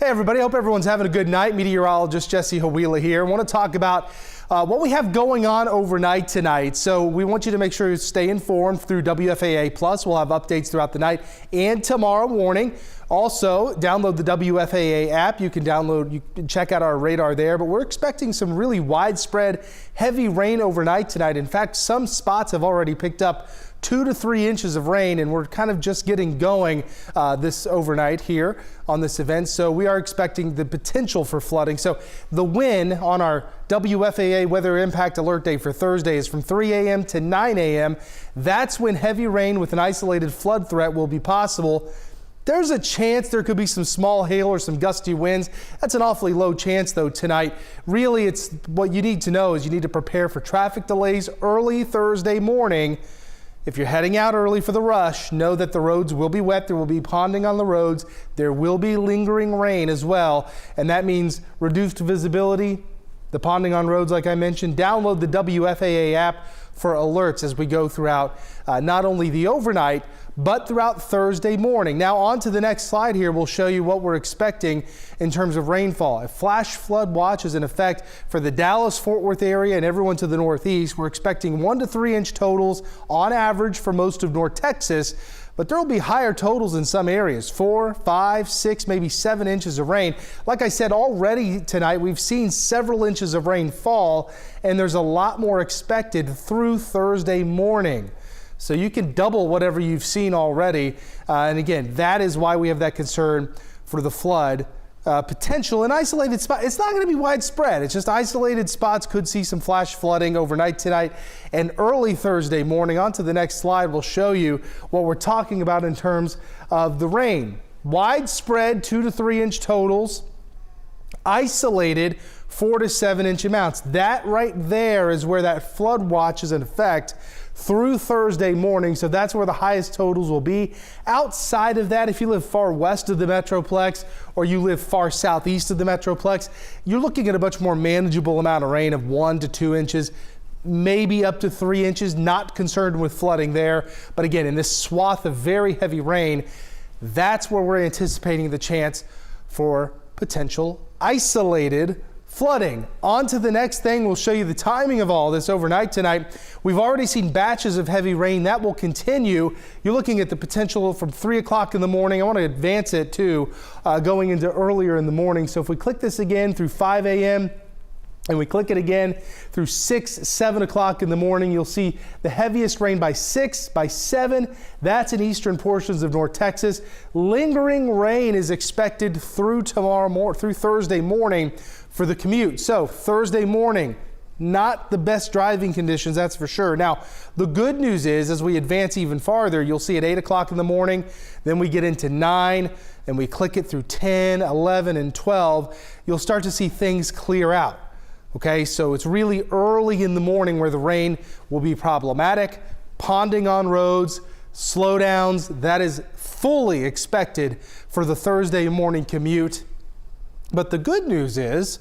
Hey everybody, hope everyone's having a good night. Meteorologist Jesse Hawila here. I want to talk about what we have going on overnight tonight. So we want you to make sure you stay informed through WFAA Plus. We'll have updates throughout the night and tomorrow morning. Also, download the WFAA app. You can check out our radar there, but we're expecting some really widespread heavy rain overnight tonight. In fact, some spots have already picked up 2 to 3 inches of rain, and we're kind of just getting going this overnight here on this event. So we are expecting the potential for flooding. So the wind on our WFAA Weather Impact Alert Day for Thursday is from 3 a.m. to 9 a.m. That's when heavy rain with an isolated flood threat will be possible. There's a chance there could be some small hail or some gusty winds. That's an awfully low chance though tonight. Really, it's what you need to know is you need to prepare for traffic delays early Thursday morning. If you're heading out early for the rush, know that the roads will be wet. There will be ponding on the roads. There will be lingering rain as well. And that means reduced visibility, the ponding on roads like I mentioned. Download the WFAA app for alerts as we go throughout not only the overnight, but throughout Thursday morning. Now on to the next slide here, we'll show you what we're expecting in terms of rainfall. A flash flood watch is in effect for the Dallas-Fort Worth area and everyone to the northeast. We're expecting 1 to 3 inch totals on average for most of North Texas, but there will be higher totals in some areas, 4, 5, 6, maybe 7 inches of rain. Like I said, already tonight, we've seen several inches of rain fall, and there's a lot more expected through Thursday morning. So you can double whatever you've seen already. And again, that is why we have that concern for the flood potential in isolated spots. It's not going to be widespread. It's just isolated spots could see some flash flooding overnight tonight and early Thursday morning. On to the next slide, we'll show you what we're talking about in terms of the rain. Widespread 2 to 3 inch totals, isolated 4 to 7 inch amounts. That right there is where that flood watch is in effect through Thursday morning. So that's where the highest totals will be. Outside of that, if you live far west of the Metroplex or you live far southeast of the Metroplex, you're looking at a much more manageable amount of rain of 1 to 2 inches, maybe up to 3 inches. Not concerned with flooding there. But again, in this swath of very heavy rain, that's where we're anticipating the chance for potential isolated flooding. On to the next thing, we'll show you the timing of all this overnight tonight. We've already seen batches of heavy rain that will continue. You're looking at the potential from 3 o'clock in the morning. I want to advance it too, going into earlier in the morning. So if we click this again through 5 a.m. and we click it again through 6, 7 o'clock in the morning, you'll see the heaviest rain by 6, by 7. That's in eastern portions of North Texas. Lingering rain is expected through through Thursday morning for the commute. So Thursday morning, not the best driving conditions, that's for sure. Now, the good news is as we advance even farther, you'll see at 8 o'clock in the morning, then we get into 9 and we click it through 10, 11, and 12. You'll start to see things clear out. Okay, so it's really early in the morning where the rain will be problematic. Ponding on roads, slowdowns, that is fully expected for the Thursday morning commute. But the good news is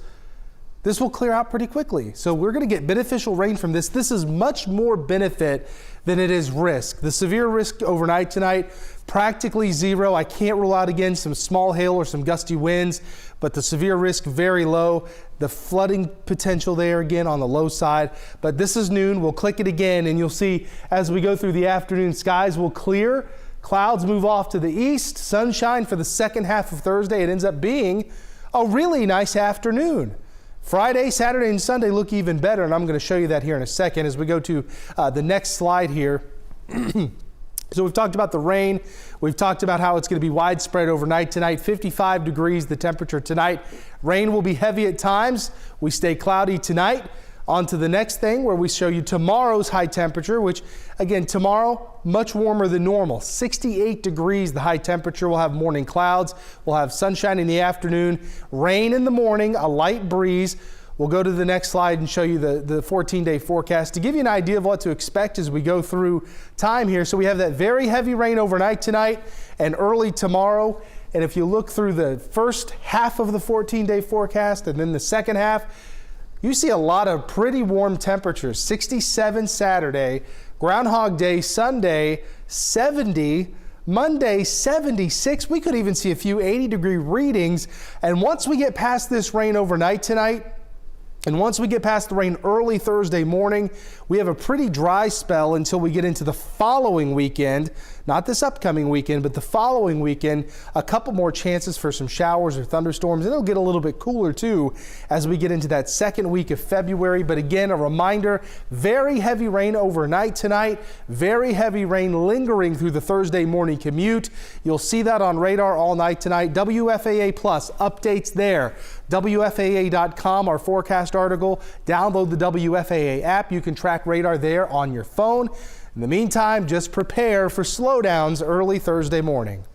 this will clear out pretty quickly. So we're going to get beneficial rain from this. This is much more benefit than it is risk. The severe risk overnight tonight, practically zero. I can't rule out again some small hail or some gusty winds, but the severe risk very low. The flooding potential there again on the low side. But this is noon. We'll click it again and you'll see as we go through the afternoon, skies will clear. Clouds move off to the east. Sunshine for the second half of Thursday. It ends up being a really nice afternoon. Friday, Saturday, and Sunday look even better, and I'm going to show you that here in a second as we go to the next slide here. So we've talked about the rain. We've talked about how it's going to be widespread overnight tonight. 55 degrees the temperature tonight. Rain will be heavy at times. We stay cloudy tonight. On to the next thing where we show you tomorrow's high temperature, which again, tomorrow, much warmer than normal. 68 degrees, the high temperature. We'll have morning clouds. We'll have sunshine in the afternoon, rain in the morning, a light breeze. We'll go to the next slide and show you the 14-day forecast to give you an idea of what to expect as we go through time here. So we have that very heavy rain overnight tonight and early tomorrow. And if you look through the first half of the 14-day forecast and then the second half, you see a lot of pretty warm temperatures. 67 Saturday, Groundhog Day Sunday, 70 Monday, 76. We could even see a few 80-degree readings. And once we get past this rain overnight tonight, and once we get past the rain early Thursday morning, we have a pretty dry spell until we get into the following weekend. Not this upcoming weekend, but the following weekend. A couple more chances for some showers or thunderstorms, and it'll get a little bit cooler too as we get into that second week of February. But again, a reminder, very heavy rain overnight tonight, very heavy rain lingering through the Thursday morning commute. You'll see that on radar all night tonight. WFAA Plus updates there. WFAA.com, our forecast article. Download the WFAA app. You can track radar there on your phone. In the meantime, just prepare for slowdowns early Thursday morning.